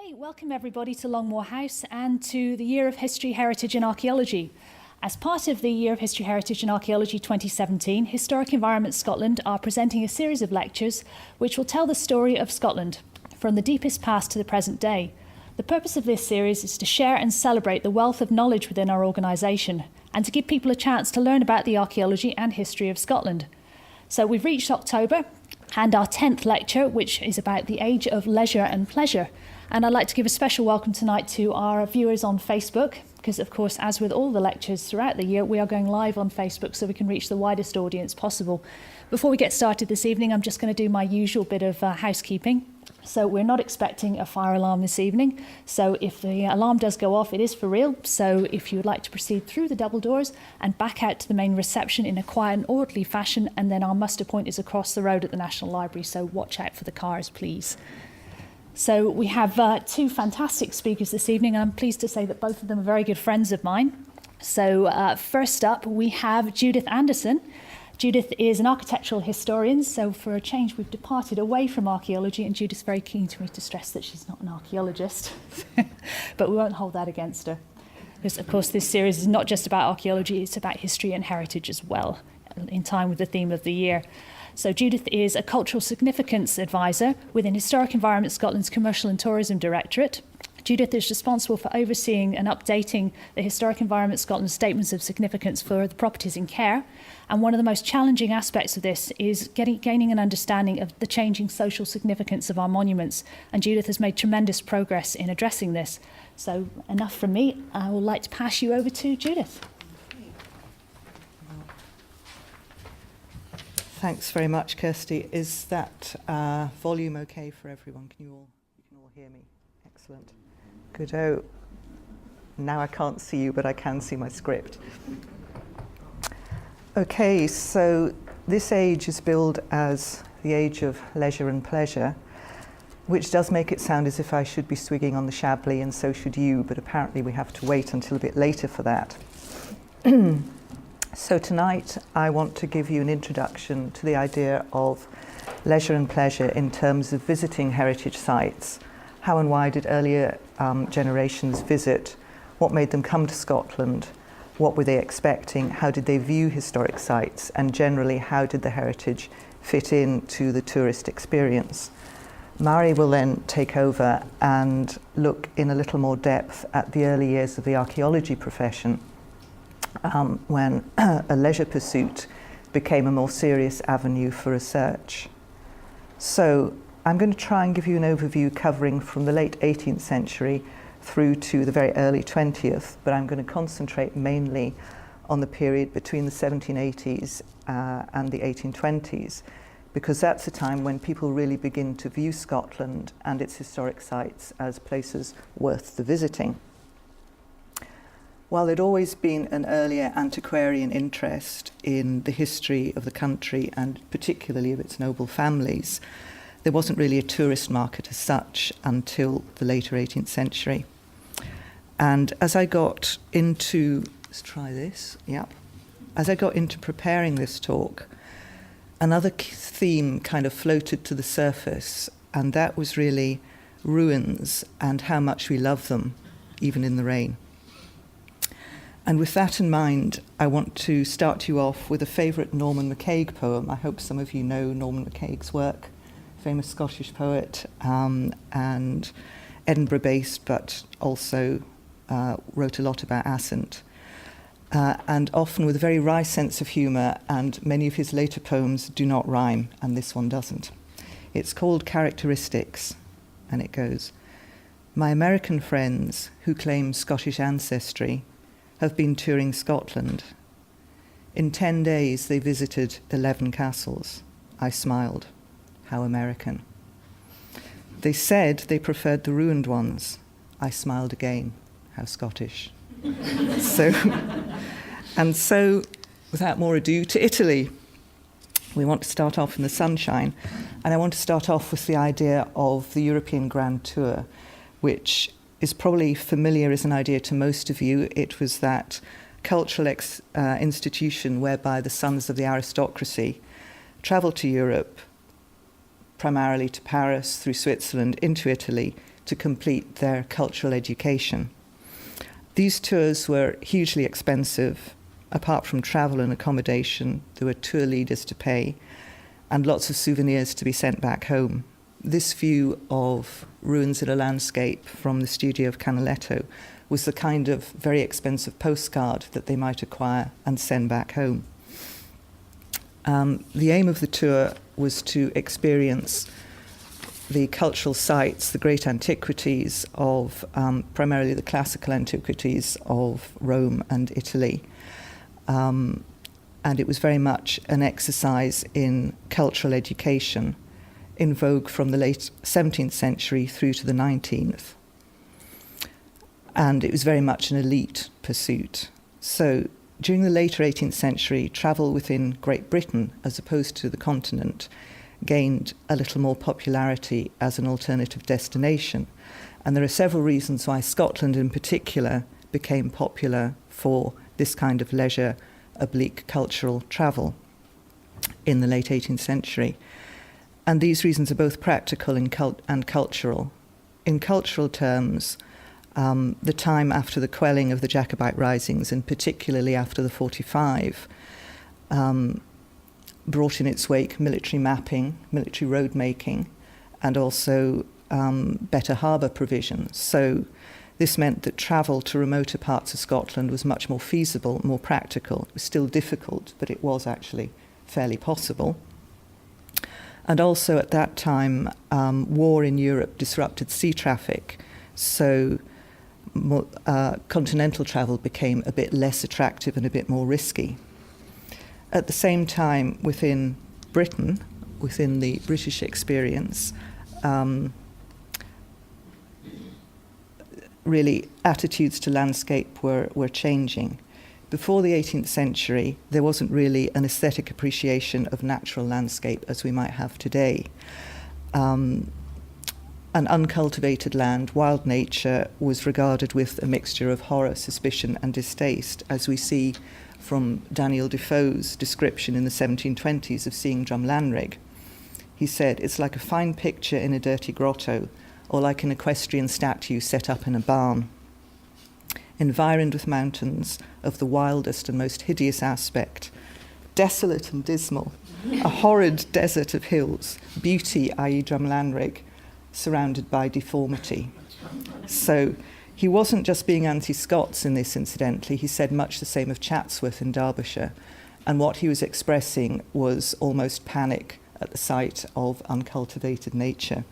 Okay, welcome everybody to Longmoor House and to the Year of History, Heritage and Archaeology. As part of the Year of History, Heritage and Archaeology 2017, Historic Environment Scotland are presenting a series of lectures which will tell the story of Scotland from the deepest past to the present day. The purpose of this series is to share and celebrate the wealth of knowledge within our organisation and to give people a chance to learn about the archaeology and history of Scotland. So we've reached October and our 10th lecture, which is about the age of leisure and pleasure. And I'd like to give a special welcome tonight to our viewers on Facebook, because of course, as with all the lectures throughout the year, we are going live on Facebook so we can reach the widest audience possible. Before we get started this evening, I'm just going to do my usual bit of housekeeping. So we're not expecting a fire alarm this evening. So if the alarm does go off, it is for real. So if you would like to proceed through the double doors and back out to the main reception in a quiet and orderly fashion, and then our muster point is across the road at the National Library. So watch out for the cars, please. So we have two fantastic speakers this evening, and I'm pleased to say that both of them are very good friends of mine. So first up, we have Judith Anderson. Judith is an architectural historian, so for a change we've departed away from archaeology, and Judith's very keen to me to stress that she's not an archaeologist, but we won't hold that against her. Because of course this series is not just about archaeology, it's about history and heritage as well, in time with the theme of the year. So Judith is a Cultural Significance Advisor within Historic Environment Scotland's Commercial and Tourism Directorate. Judith is responsible for overseeing and updating the Historic Environment Scotland statements of significance for the properties in care. And one of the most challenging aspects of this is gaining an understanding of the changing social significance of our monuments. And Judith has made tremendous progress in addressing this. So enough from me. I would like to pass you over to Judith. Thanks very much, Kirsty. Is that volume okay for everyone? You can all hear me? Excellent. Good. Oh, now I can't see you, but I can see my script. Okay, so this age is billed as the age of leisure and pleasure, which does make it sound as if I should be swigging on the Chablis, and so should you, but apparently we have to wait until a bit later for that. So tonight I want to give you an introduction to the idea of leisure and pleasure in terms of visiting heritage sites. How and why did earlier generations visit? What made them come to Scotland? What were they expecting? How did they view historic sites? And generally, how did the heritage fit into the tourist experience? Mari will then take over and look in a little more depth at the early years of the archaeology profession, when a leisure pursuit became a more serious avenue for research. So I'm going to try and give you an overview covering from the late 18th century through to the very early 20th, but I'm going to concentrate mainly on the period between the 1780s and the 1820s, because that's the time when people really begin to view Scotland and its historic sites as places worth the visiting. While there'd always been an earlier antiquarian interest in the history of the country and particularly of its noble families, there wasn't really a tourist market as such until the later 18th century. And as I got into, let's try this, yep. As I got into preparing this talk, another theme kind of floated to the surface, and that was really ruins and how much we love them, even in the rain. And with that in mind, I want to start you off with a favourite Norman McCaig poem. I hope some of you know Norman McCaig's work, famous Scottish poet, and Edinburgh-based, but also wrote a lot about Assynt, and often with a very wry sense of humour, and many of his later poems do not rhyme, and this one doesn't. It's called Characteristics, and it goes, "My American friends who claim Scottish ancestry have been touring Scotland. In 10 days they visited 11 castles. I smiled. How American. They said they preferred the ruined ones. I smiled again. How Scottish." So, without more ado, to Italy. We want to start off in the sunshine, and I want to start off with the idea of the European Grand Tour, which is probably familiar as an idea to most of you. It was that cultural institution whereby the sons of the aristocracy travelled to Europe, primarily to Paris, through Switzerland, into Italy, to complete their cultural education. These tours were hugely expensive. Apart from travel and accommodation, there were tour leaders to pay and lots of souvenirs to be sent back home. This view of ruins in a landscape from the studio of Canaletto was the kind of very expensive postcard that they might acquire and send back home. The aim of the tour was to experience the cultural sites, the great antiquities of primarily the classical antiquities of Rome and Italy. And it was very much an exercise in cultural education, in vogue from the late 17th century through to the 19th. And it was very much an elite pursuit. So during the later 18th century, travel within Great Britain, as opposed to the continent, gained a little more popularity as an alternative destination. And there are several reasons why Scotland in particular became popular for this kind of leisure, oblique cultural travel in the late 18th century. And these reasons are both practical and cultural. In cultural terms, the time after the quelling of the Jacobite risings, and particularly after the 45, brought in its wake military mapping, military road making, and also better harbour provisions. So this meant that travel to remoter parts of Scotland was much more feasible, more practical. It was still difficult, but it was actually fairly possible. And also at that time, war in Europe disrupted sea traffic, so continental travel became a bit less attractive and a bit more risky. At the same time, within Britain, within the British experience, really attitudes to landscape were changing. Before the 18th century, there wasn't really an aesthetic appreciation of natural landscape as we might have today. An uncultivated land, wild nature, was regarded with a mixture of horror, suspicion, and distaste, as we see from Daniel Defoe's description in the 1720s of seeing Drumlanrig. He said, "It's like a fine picture in a dirty grotto, or like an equestrian statue set up in a barn. Environed with mountains of the wildest and most hideous aspect, desolate and dismal, a horrid desert of hills, beauty, i.e. Drumlanrig, surrounded by deformity." So he wasn't just being anti-Scots in this, incidentally. He said much the same of Chatsworth in Derbyshire. And what he was expressing was almost panic at the sight of uncultivated nature.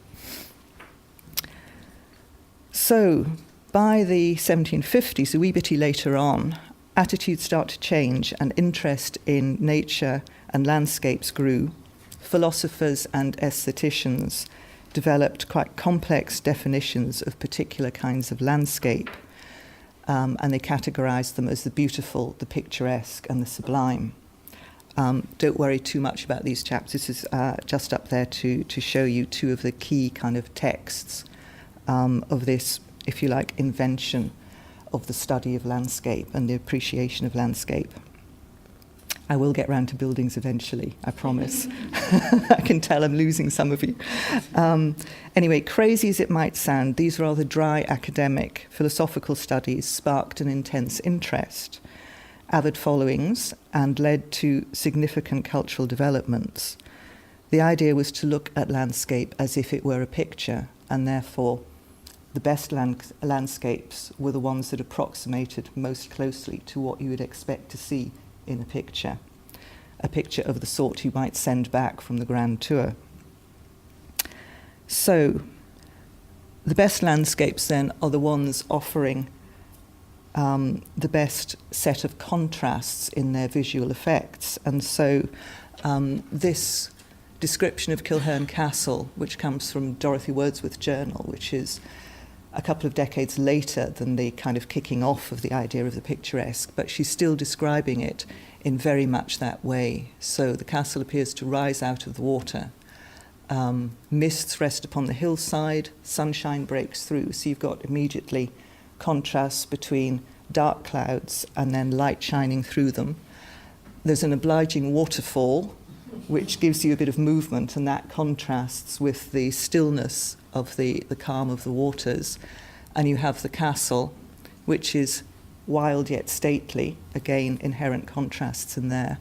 So by the 1750s, a wee bitty later on, attitudes start to change and interest in nature and landscapes grew. Philosophers and aestheticians developed quite complex definitions of particular kinds of landscape, and they categorized them as the beautiful, the picturesque, and the sublime. Don't worry too much about these chaps. This is just up there to show you two of the key kind of texts of this, if you like, invention of the study of landscape and the appreciation of landscape. I will get round to buildings eventually, I promise. I can tell I'm losing some of you. Anyway, crazy as it might sound, these rather dry academic philosophical studies sparked an intense interest, avid followings, and led to significant cultural developments. The idea was to look at landscape as if it were a picture, and therefore the best landscapes were the ones that approximated most closely to what you would expect to see in a picture of the sort you might send back from the Grand Tour. So the best landscapes then are the ones offering the best set of contrasts in their visual effects. And so this description of Kilherne Castle, which comes from Dorothy Wordsworth's journal, which is a couple of decades later than the kind of kicking off of the idea of the picturesque, but she's still describing it in very much that way. So the castle appears to rise out of the water. Mists rest upon the hillside, sunshine breaks through, so you've got immediately contrasts between dark clouds and then light shining through them. There's an obliging waterfall, which gives you a bit of movement, and that contrasts with the stillness of the calm of the waters. And you have the castle, which is wild yet stately, again, inherent contrasts in there,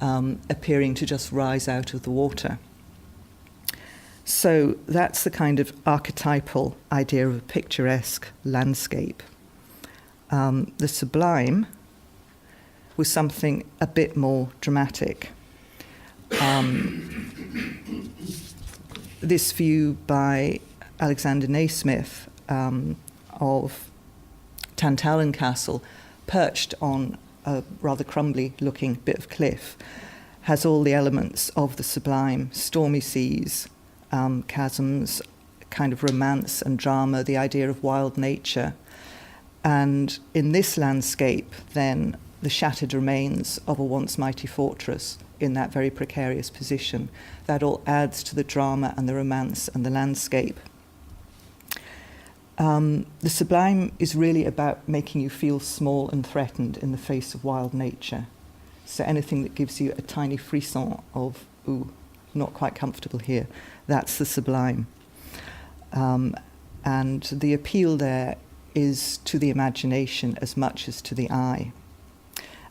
appearing to just rise out of the water. So that's the kind of archetypal idea of a picturesque landscape. The Sublime was something a bit more dramatic. This view by Alexander Naismith of Tantallon Castle, perched on a rather crumbly-looking bit of cliff, has all the elements of the sublime: stormy seas, chasms, kind of romance and drama, the idea of wild nature. And in this landscape, then, the shattered remains of a once mighty fortress in that very precarious position. That all adds to the drama and the romance and the landscape. The Sublime is really about making you feel small and threatened in the face of wild nature. So anything that gives you a tiny frisson of, ooh, not quite comfortable here, that's the Sublime. And the appeal there is to the imagination as much as to the eye.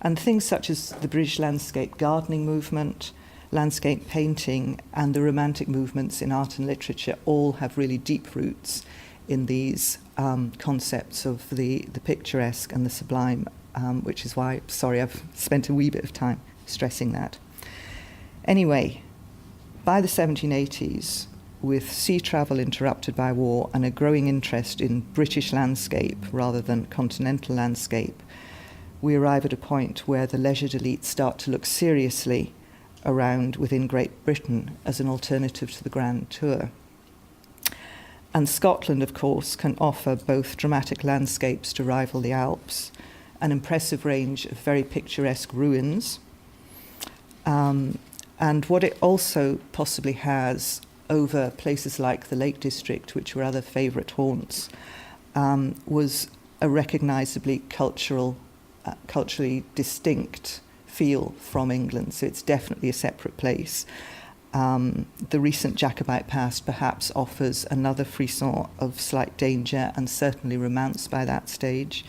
And things such as the British landscape gardening movement, landscape painting, and the romantic movements in art and literature all have really deep roots in these concepts of the picturesque and the sublime, which is why, sorry, I've spent a wee bit of time stressing that. Anyway, by the 1780s, with sea travel interrupted by war and a growing interest in British landscape rather than continental landscape, we arrive at a point where the leisured elite start to look seriously around within Great Britain as an alternative to the Grand Tour. And Scotland, of course, can offer both dramatic landscapes to rival the Alps, an impressive range of very picturesque ruins, and what it also possibly has over places like the Lake District, which were other favourite haunts, was a recognisably culturally distinct feel from England. So it's definitely a separate place. The recent Jacobite past perhaps offers another frisson of slight danger and certainly romance by that stage,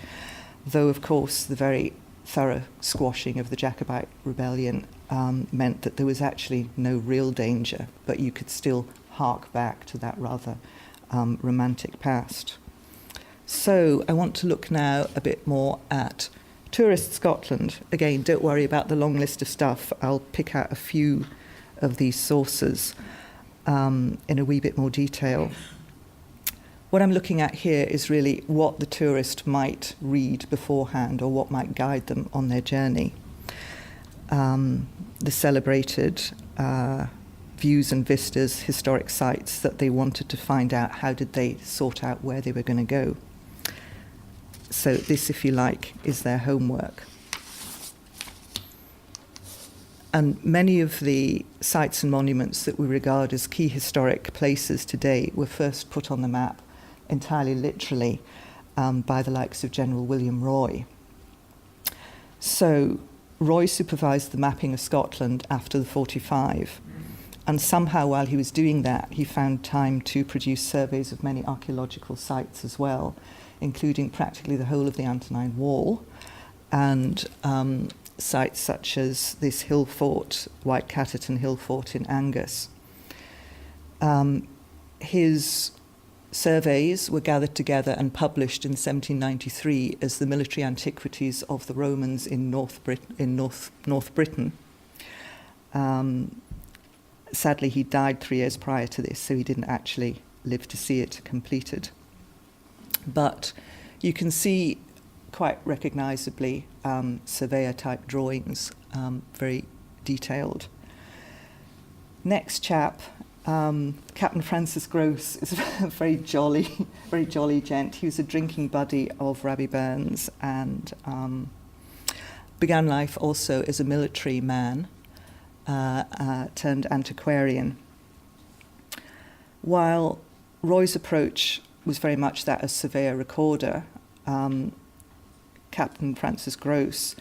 though of course the very thorough squashing of the Jacobite rebellion meant that there was actually no real danger, but you could still hark back to that rather romantic past. So I want to look now a bit more at tourist Scotland. Again, don't worry about the long list of stuff. I'll pick out a few of these sources in a wee bit more detail. What I'm looking at here is really what the tourist might read beforehand or what might guide them on their journey. The celebrated views and vistas, historic sites that they wanted to find out, how did they sort out where they were going to go. So this, if you like, is their homework. And many of the sites and monuments that we regard as key historic places today were first put on the map entirely literally by the likes of General William Roy. So Roy supervised the mapping of Scotland after the 45, and somehow while he was doing that, he found time to produce surveys of many archaeological sites as well, including practically the whole of the Antonine Wall, and sites such as this hill fort, White Catterton Hill Fort in Angus. His surveys were gathered together and published in 1793 as the military antiquities of the Romans in North Britain. Sadly, he died 3 years prior to this, so he didn't actually live to see it completed. But you can see quite recognisably surveyor-type drawings, very detailed. Next chap, Captain Francis Grose, is a very jolly gent. He was a drinking buddy of Rabbie Burns and began life also as a military man turned antiquarian. While Roy's approach was very much that as surveyor-recorder, Captain Francis Grose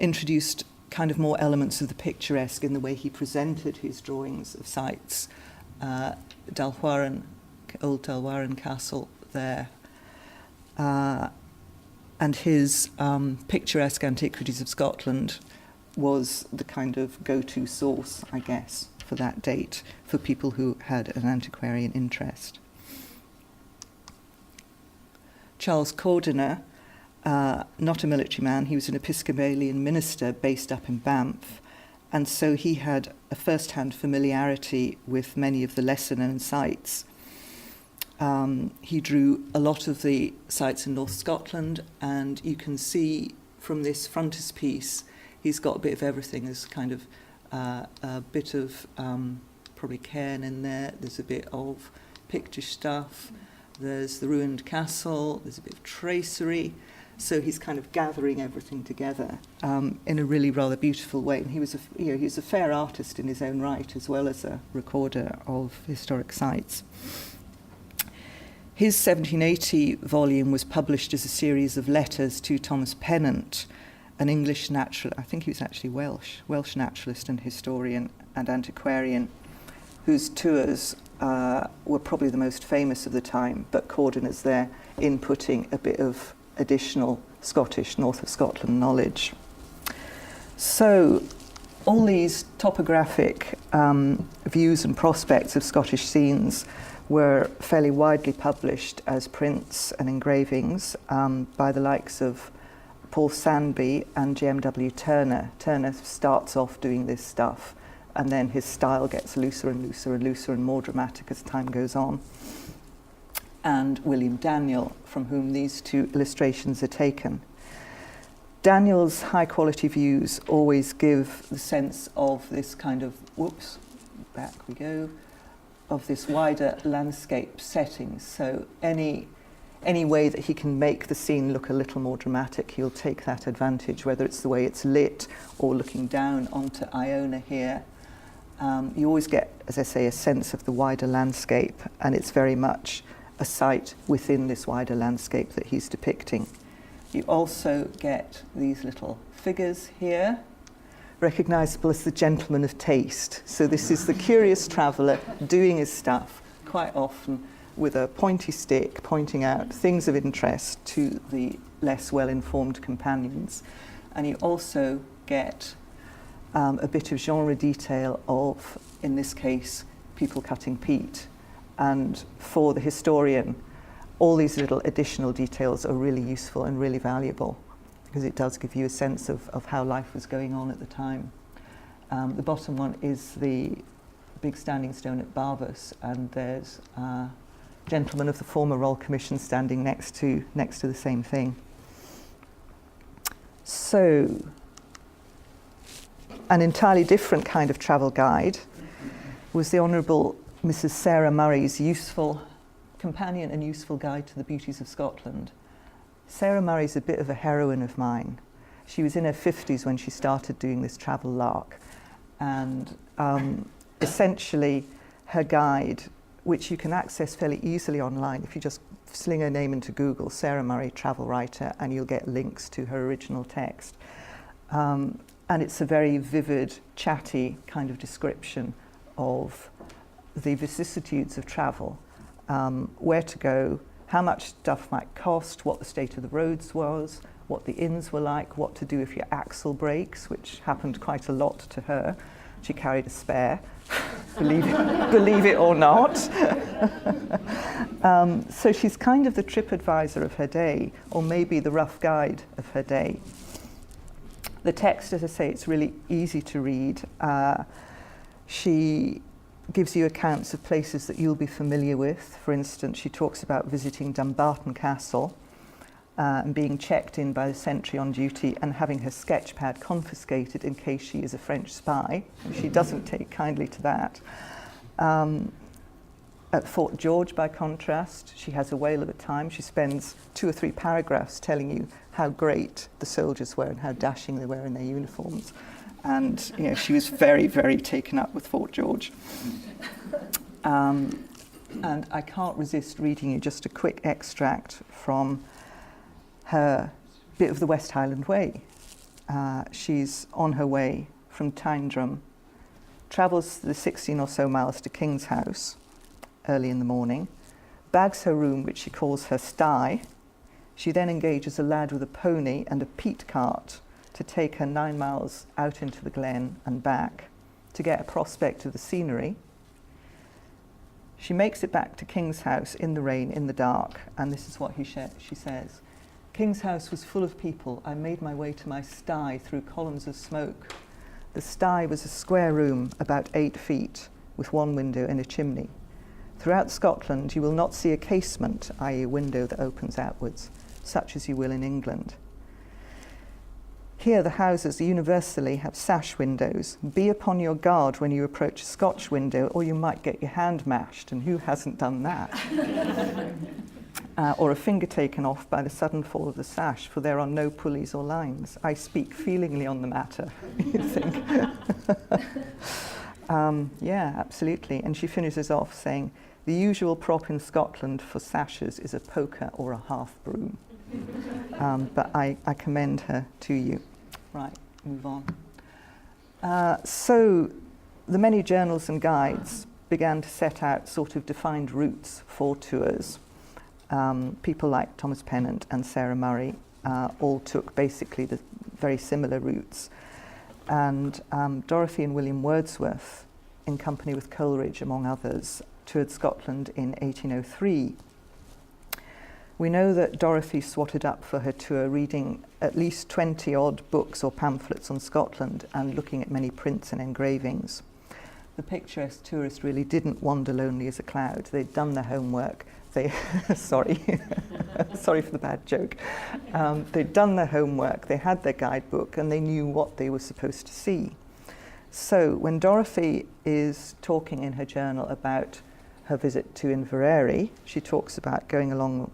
introduced kind of more elements of the picturesque in the way he presented his drawings of sites. Dalhuaran old Dalwarren Castle there. And his picturesque Antiquaries of Scotland was the kind of go-to source, I guess, for that date, for people who had an antiquarian interest. Charles Corden, not a military man, he was an Episcopalian minister based up in Banff, and so he had a first-hand familiarity with many of the lesser-known sites. He drew a lot of the sites in North Scotland, and you can see from this frontispiece, he's got a bit of everything. There's kind of a bit of probably cairn in there. There's a bit of picture stuff. There's the ruined castle. There's a bit of tracery. So he's kind of gathering everything together in a really rather beautiful way. And he was a fair artist in his own right, as well as a recorder of historic sites. His 1780 volume was published as a series of letters to Thomas Pennant, an English natural, I think he was actually Welsh naturalist and historian and antiquarian, whose tours were probably the most famous of the time, but Corden is there inputting a bit of additional Scottish, north of Scotland knowledge. So all these topographic views and prospects of Scottish scenes were fairly widely published as prints and engravings by the likes of Paul Sandby and J.M.W. Turner. Turner starts off doing this stuff, and then his style gets looser and looser and looser and more dramatic as time goes on. And William Daniel, from whom these two illustrations are taken. Daniel's high-quality views always give the sense of this kind of, back we go, of this wider landscape setting. So any way that he can make the scene look a little more dramatic, he'll take that advantage, whether it's the way it's lit or looking down onto Iona here. You always get, as I say, a sense of the wider landscape, and it's very much a site within this wider landscape that he's depicting. You also get these little figures here, recognisable as the gentleman of taste. So this is the curious traveller doing his stuff, quite often with a pointy stick, pointing out things of interest to the less well-informed companions. And you also get a bit of genre detail of, in this case, people cutting peat. And for the historian, all these little additional details are really useful and really valuable, because it does give you a sense of how life was going on at the time. The bottom one is the big standing stone at Barbas, and there's a gentleman of the former Royal Commission standing next to the same thing. So, an entirely different kind of travel guide was the Honourable Mrs. Sarah Murray's useful companion and useful guide to the beauties of Scotland. Sarah Murray's a bit of a heroine of mine. She was in her 50s when she started doing this travel lark, and essentially her guide, which you can access fairly easily online if you just sling her name into Google, Sarah Murray travel writer, and you'll get links to her original text. And it's a very vivid, chatty kind of description of the vicissitudes of travel, where to go, how much stuff might cost, what the state of the roads was, what the inns were like, what to do if your axle breaks, which happened quite a lot to her. She carried a spare, believe it or not. So she's kind of the trip advisor of her day, or maybe the rough guide of her day. The text, as I say, it's really easy to read. She gives you accounts of places that you'll be familiar with. For instance, she talks about visiting Dumbarton Castle and being checked in by the sentry on duty and having her sketch pad confiscated in case she is a French spy. And she doesn't take kindly to that. At Fort George, by contrast, she has a whale of a time. She spends 2 or 3 paragraphs telling you how great the soldiers were and how dashing they were in their uniforms. And she was very, very taken up with Fort George. And I can't resist reading you just a quick extract from her bit of the West Highland Way. She's on her way from Tyndrum, travels the 16 or so miles to King's House early in the morning, bags her room, which she calls her sty. She then engages a lad with a pony and a peat cart to take her 9 miles out into the glen and back to get a prospect of the scenery. She makes it back to King's House in the rain, in the dark, and this is what she says. King's House was full of people. I made my way to my sty through columns of smoke. The sty was a square room about 8 feet with one window and a chimney. Throughout Scotland, you will not see a casement, i.e. a window that opens outwards, such as you will in England. Here the houses universally have sash windows. Be upon your guard when you approach a Scotch window, or you might get your hand mashed, and who hasn't done that? Or a finger taken off by the sudden fall of the sash, for there are no pulleys or lines. I speak feelingly on the matter, you think. Yeah, absolutely. And she finishes off saying, the usual prop in Scotland for sashes is a poker or a half broom. But I commend her to you. Right, move on. So the many journals and guides began to set out sort of defined routes for tours. People like Thomas Pennant and Sarah Murray all took basically the very similar routes. And Dorothy and William Wordsworth, in company with Coleridge, among others, toured Scotland in 1803. We know that Dorothy swatted up for her tour reading at least 20-odd books or pamphlets on Scotland and looking at many prints and engravings. The picturesque tourist really didn't wander lonely as a cloud. They'd done their homework. Sorry for the bad joke. They'd done their homework, they had their guidebook, and they knew what they were supposed to see. So when Dorothy is talking in her journal about her visit to Inverrary, she talks about going along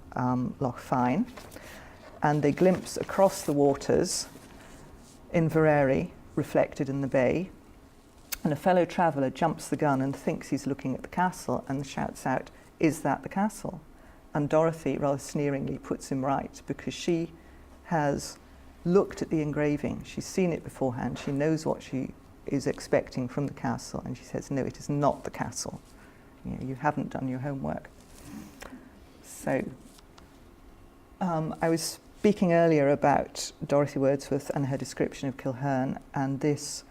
Loch Fyne, and they glimpse across the waters Inverrary reflected in the bay, and a fellow traveller jumps the gun and thinks he's looking at the castle and shouts out, "Is that the castle?" And Dorothy, rather sneeringly, puts him right, because she has looked at the engraving, she's seen it beforehand, she knows what she is expecting from the castle, and she says, no, it is not the castle. You haven't done your homework. So, I was speaking earlier about Dorothy Wordsworth and her description of Kilherne, and this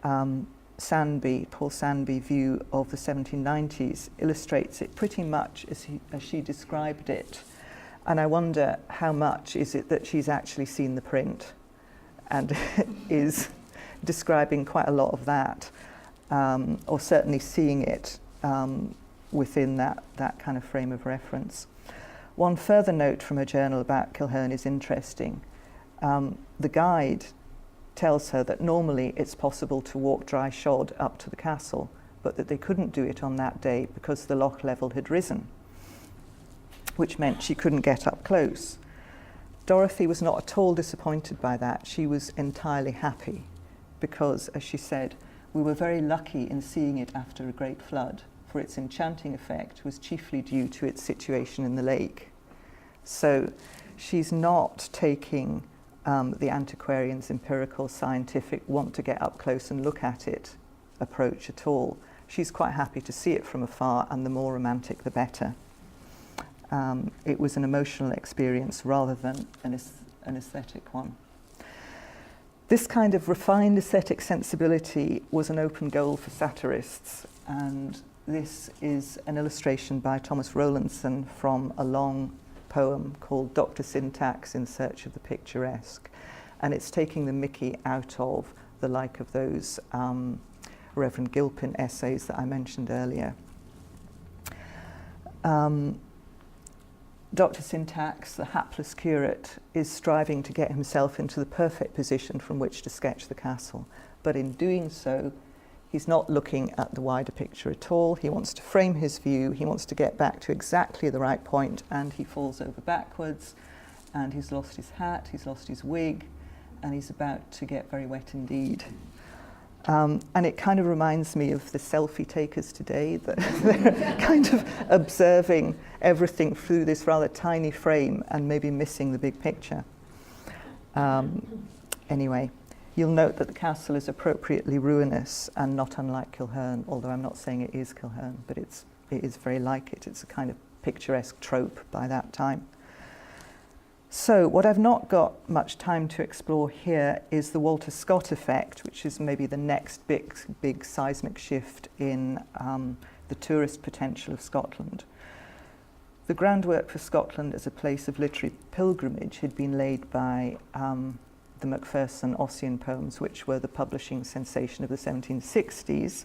Paul Sandby view of the 1790s illustrates it pretty much as she described it. And I wonder how much is it that she's actually seen the print and is describing quite a lot of that, or certainly seeing it within that kind of frame of reference. One further note from her journal about Kilherne is interesting. The guide tells her that normally it's possible to walk Dryshod up to the castle, but that they couldn't do it on that day because the loch level had risen, which meant she couldn't get up close. Dorothy was not at all disappointed by that. She was entirely happy because, as she said, we were very lucky in seeing it after a great flood, for its enchanting effect was chiefly due to its situation in the lake. So she's not taking the antiquarian's empirical, scientific, want to get up close and look at it approach at all. She's quite happy to see it from afar, and the more romantic the better. It was an emotional experience rather than an aesthetic one. This kind of refined aesthetic sensibility was an open goal for satirists, and this is an illustration by Thomas Rowlandson from a long poem called Dr. Syntax in Search of the Picturesque, and it's taking the mickey out of the like of those Reverend Gilpin essays that I mentioned earlier. Dr. Syntax, the hapless curate, is striving to get himself into the perfect position from which to sketch the castle, but in doing so he's not looking at the wider picture at all. He wants to frame his view, he wants to get back to exactly the right point, and he falls over backwards, and he's lost his hat, he's lost his wig, and he's about to get very wet indeed. And it kind of reminds me of the selfie takers today, that they're kind of observing everything through this rather tiny frame and maybe missing the big picture. Anyway. You'll note that the castle is appropriately ruinous and not unlike Kilherne, although I'm not saying it is Kilherne, but it is very like it. It's a kind of picturesque trope by that time. So what I've not got much time to explore here is the Walter Scott effect, which is maybe the next big seismic shift in the tourist potential of Scotland. The groundwork for Scotland as a place of literary pilgrimage had been laid by the Macpherson Ossian poems, which were the publishing sensation of the 1760s,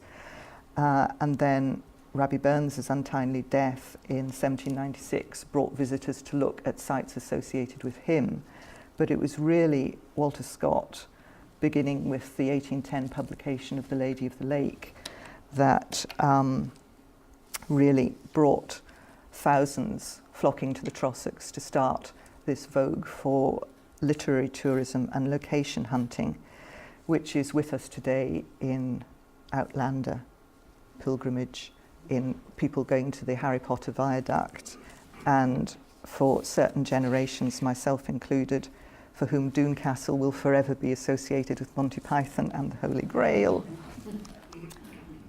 and then Rabbie Burns's untimely death in 1796 brought visitors to look at sites associated with him. But it was really Walter Scott, beginning with the 1810 publication of The Lady of the Lake, that really brought thousands flocking to the Trossachs to start this vogue for literary tourism and location hunting, which is with us today in Outlander pilgrimage, in people going to the Harry Potter Viaduct, and for certain generations, myself included, for whom Doune Castle will forever be associated with Monty Python and the Holy Grail.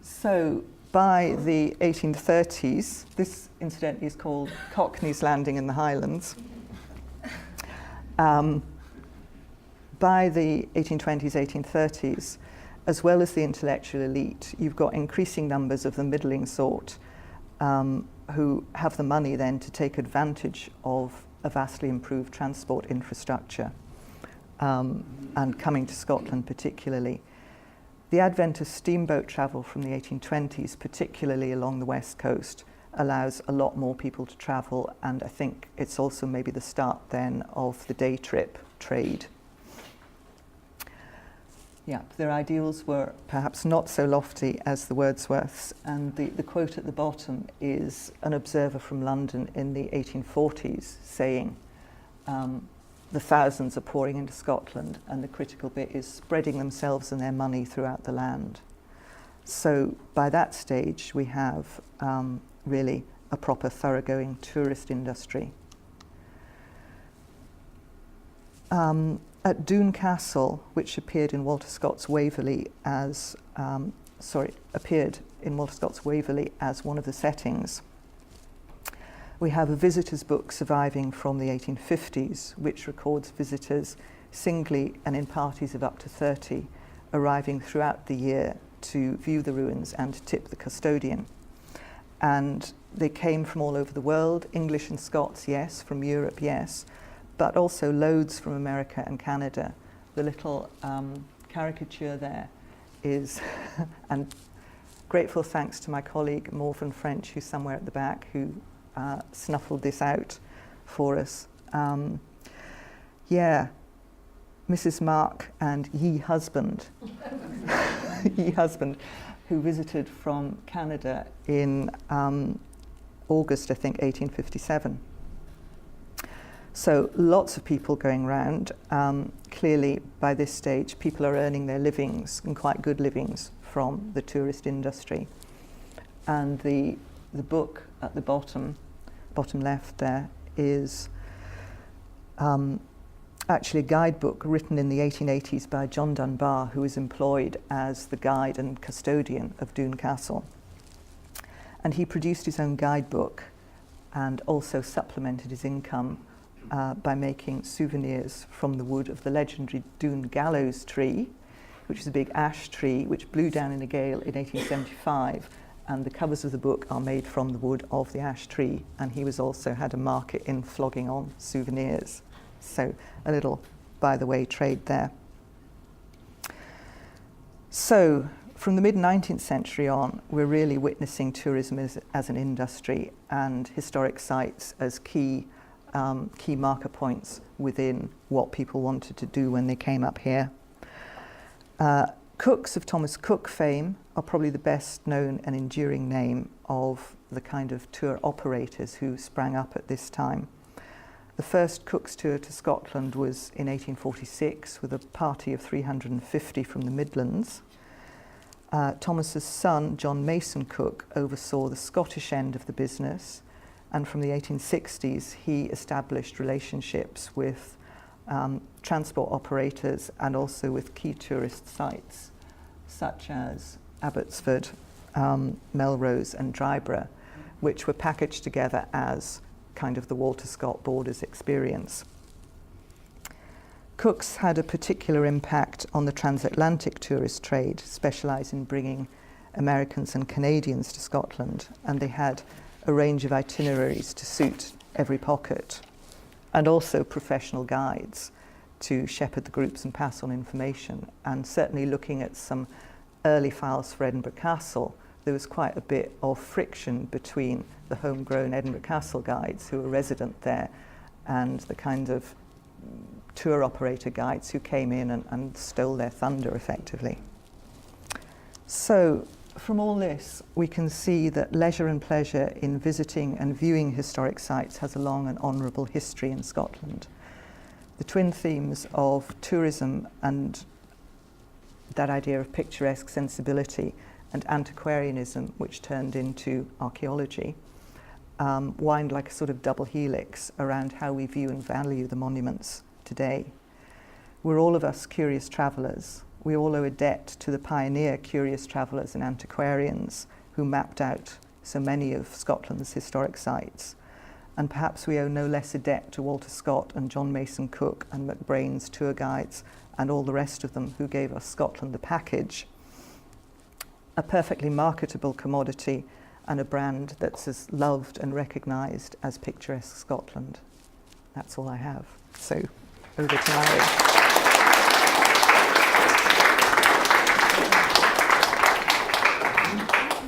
So by the 1830s, this incidentally is called Cockneys Landing in the Highlands. By the 1820s, 1830s, as well as the intellectual elite, you've got increasing numbers of the middling sort who have the money then to take advantage of a vastly improved transport infrastructure and coming to Scotland particularly. The advent of steamboat travel from the 1820s, particularly along the west coast, allows a lot more people to travel, and I think it's also maybe the start then of the day trip trade. Yeah, their ideals were perhaps not so lofty as the Wordsworths, and the quote at the bottom is an observer from London in the 1840s saying, the thousands are pouring into Scotland, and the critical bit is spreading themselves and their money throughout the land. So by that stage, we have really a proper thoroughgoing tourist industry. At Doune Castle, which appeared in Walter Scott's Waverley as one of the settings, we have a visitor's book surviving from the 1850s, which records visitors singly and in parties of up to 30, arriving throughout the year to view the ruins and to tip the custodian. And they came from all over the world, English and Scots, yes, from Europe, yes, but also loads from America and Canada. The little caricature there is, and grateful thanks to my colleague Morven French, who's somewhere at the back, who snuffled this out for us. Mrs. Mark and ye husband, who visited from Canada in August, I think, 1857. So lots of people going round. Clearly, by this stage, people are earning their livings, and quite good livings, from the tourist industry. And the book at the bottom left there, is actually a guidebook written in the 1880s by John Dunbar, who was employed as the guide and custodian of Doune Castle. And he produced his own guidebook and also supplemented his income by making souvenirs from the wood of the legendary Doune gallows tree, which is a big ash tree which blew down in a gale in 1875, and the covers of the book are made from the wood of the ash tree, and he was also had a market in flogging on souvenirs. So a little, by the way, trade there. So from the mid-19th century on, we're really witnessing tourism as an industry and historic sites as key marker points within what people wanted to do when they came up here. Cooks of Thomas Cook fame are probably the best known and enduring name of the kind of tour operators who sprang up at this time. The first Cook's tour to Scotland was in 1846 with a party of 350 from the Midlands. Thomas's son, John Mason Cook, oversaw the Scottish end of the business, and from the 1860s he established relationships with transport operators and also with key tourist sites such as Abbotsford, Melrose and Dryborough, which were packaged together as kind of the Walter Scott Borders experience. Cook's had a particular impact on the transatlantic tourist trade, specialising in bringing Americans and Canadians to Scotland, and they had a range of itineraries to suit every pocket, and also professional guides to shepherd the groups and pass on information. And certainly looking at some early files for Edinburgh Castle, there was quite a bit of friction between the homegrown Edinburgh Castle guides who were resident there and the kind of tour operator guides who came in and stole their thunder effectively. So from all this, we can see that leisure and pleasure in visiting and viewing historic sites has a long and honourable history in Scotland. The twin themes of tourism and that idea of picturesque sensibility and antiquarianism, which turned into archaeology, wind like a sort of double helix around how we view and value the monuments today. We're all of us curious travellers. We all owe a debt to the pioneer curious travellers and antiquarians who mapped out so many of Scotland's historic sites. And perhaps we owe no less a debt to Walter Scott and John Mason Cook and McBrain's tour guides and all the rest of them who gave us Scotland the package, a perfectly marketable commodity and a brand that's as loved and recognised as picturesque Scotland. That's all I have. So over to Mary.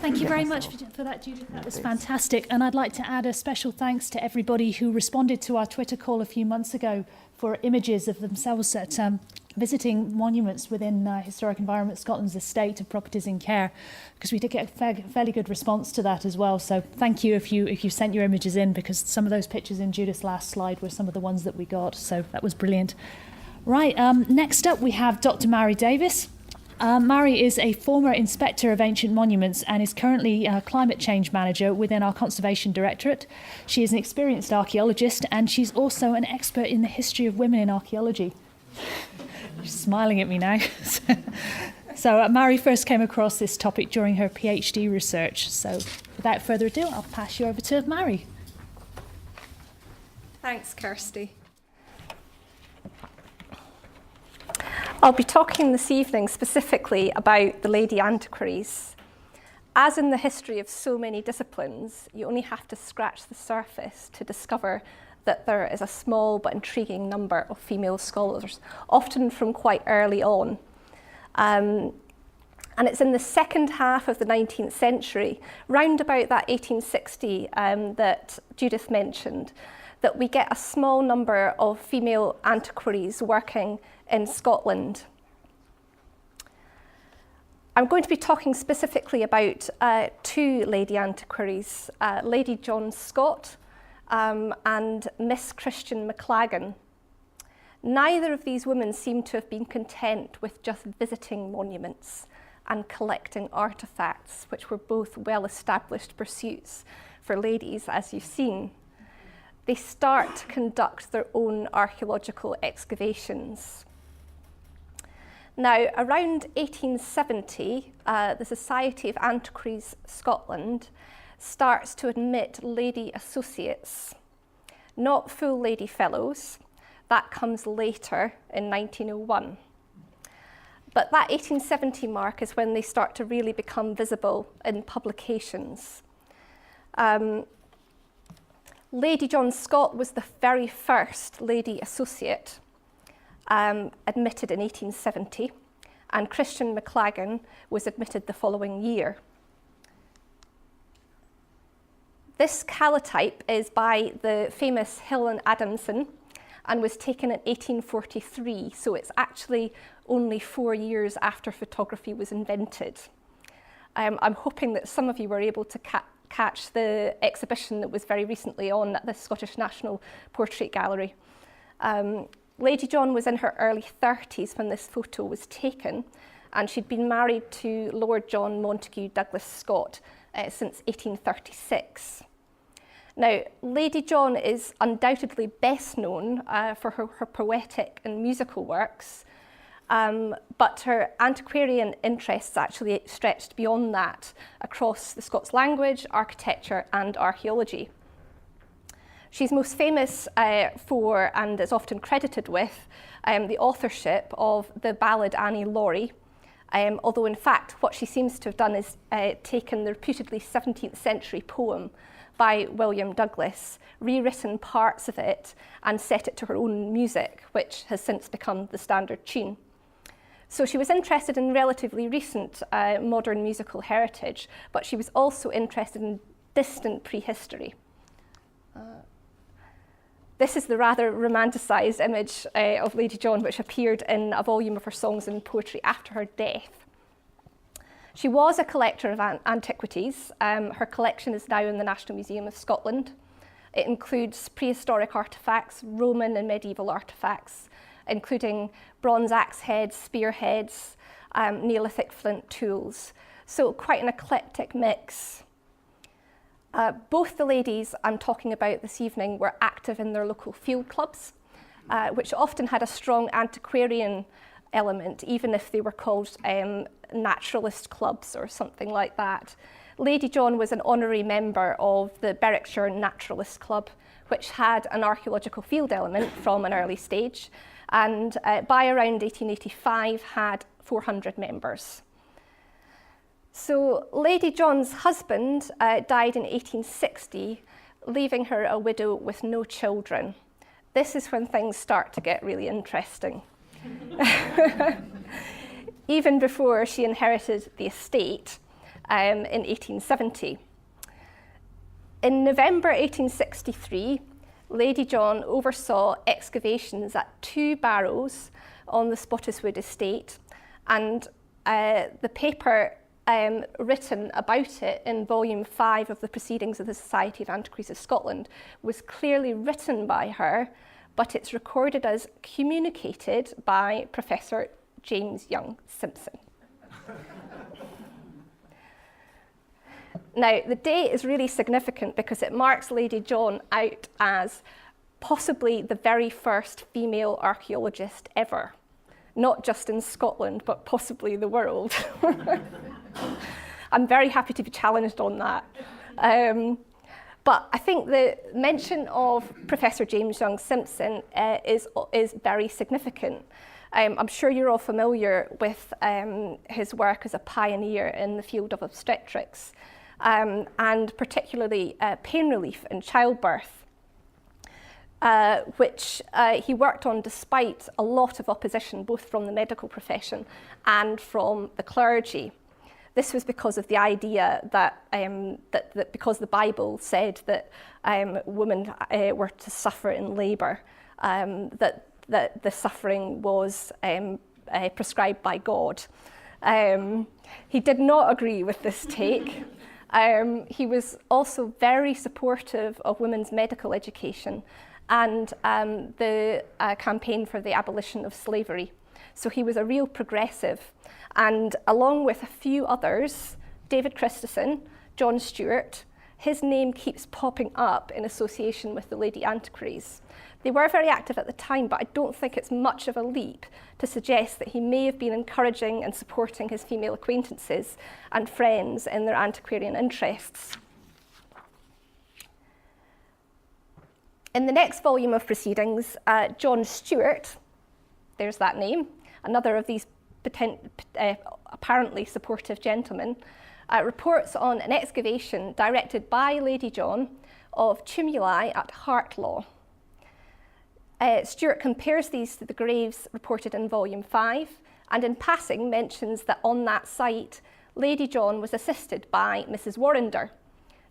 Thank you very much for that, Judith. That was fantastic. And I'd like to add a special thanks to everybody who responded to our Twitter call a few months ago for images of themselves at visiting monuments within Historic Environment Scotland's estate of properties in care, because we did get a fairly good response to that as well. So thank you if you sent your images in, because some of those pictures in Judith's last slide were some of the ones that we got. So that was brilliant. Right, next up we have Dr. Mary Davis. Mary is a former Inspector of Ancient Monuments and is currently Climate Change Manager within our Conservation Directorate. She is an experienced archaeologist, and she's also an expert in the history of women in archaeology. She's smiling at me now. So Mary first came across this topic during her PhD research. So without further ado, I'll pass you over to Mary. Thanks, Kirsty. I'll be talking this evening specifically about the Lady Antiquaries. As in the history of so many disciplines, you only have to scratch the surface to discover that there is a small but intriguing number of female scholars, often from quite early on. And it's in the second half of the 19th century, round about that 1860 that Judith mentioned, that we get a small number of female antiquaries working in Scotland. I'm going to be talking specifically about two lady antiquaries, Lady John Scott and Miss Christian McLaggen. Neither of these women seem to have been content with just visiting monuments and collecting artefacts, which were both well-established pursuits for ladies, as you've seen. They start to conduct their own archaeological excavations. Now, around 1870, the Society of Antiquaries Scotland starts to admit lady associates, not full lady fellows. That comes later in 1901. But that 1870 mark is when they start to really become visible in publications. Lady John Scott was the very first lady associate admitted in 1870, and Christian McLaggen was admitted the following year. This calotype is by the famous Hill and Adamson and was taken in 1843, so it's actually only 4 years after photography was invented. I'm hoping that some of you were able to catch the exhibition that was very recently on at the Scottish National Portrait Gallery. Lady John was in her early 30s when this photo was taken, and she'd been married to Lord John Montague Douglas Scott since 1836. Now, Lady John is undoubtedly best known for her poetic and musical works, but her antiquarian interests actually stretched beyond that across the Scots language, architecture and archaeology. She's most famous for, and is often credited with, the authorship of the ballad Annie Laurie, although in fact what she seems to have done is taken the reputedly 17th century poem by William Douglas, rewritten parts of it and set it to her own music, which has since become the standard tune. So she was interested in relatively recent modern musical heritage, but she was also interested in distant prehistory. This is the rather romanticised image of Lady John, which appeared in a volume of her songs and poetry after her death. She was a collector of antiquities. Her collection is now in the National Museum of Scotland. It includes prehistoric artefacts, Roman and medieval artefacts, including bronze axe heads, spearheads, Neolithic flint tools. So quite an eclectic mix. Both the ladies I'm talking about this evening were active in their local field clubs, which often had a strong antiquarian element, even if they were called naturalist clubs or something like that. Lady John was an honorary member of the Berwickshire Naturalist Club, which had an archaeological field element from an early stage, and by around 1885 had 400 members. So Lady John's husband died in 1860, leaving her a widow with no children. This is when things start to get really interesting. Even before she inherited the estate in 1870. In November 1863, Lady John oversaw excavations at 2 barrows on the Spottiswoode estate, and the paper written about it in volume 5 of the Proceedings of the Society of Antiquaries of Scotland was clearly written by her, but it's recorded as communicated by Professor James Young Simpson. Now, the day is really significant because it marks Lady John out as possibly the very first female archaeologist ever, not just in Scotland, but possibly the world. I'm very happy to be challenged on that. But I think the mention of Professor James Young Simpson is very significant. I'm sure you're all familiar with his work as a pioneer in the field of obstetrics, and particularly pain relief in childbirth, which he worked on despite a lot of opposition, both from the medical profession and from the clergy. This was because of the idea that, that because the Bible said that women were to suffer in labour, that the suffering was prescribed by God. He did not agree with this take. He was also very supportive of women's medical education and the campaign for the abolition of slavery. So he was a real progressive. And along with a few others, David Christison, John Stewart, his name keeps popping up in association with the Lady Antiquaries. They were very active at the time, but I don't think it's much of a leap to suggest that he may have been encouraging and supporting his female acquaintances and friends in their antiquarian interests. In the next volume of proceedings, John Stewart, there's that name, another of these apparently supportive gentlemen, reports on an excavation directed by Lady John of tumuli at Hartlaw. Stewart compares these to the graves reported in volume 5, and in passing mentions that on that site, Lady John was assisted by Mrs. Warrender.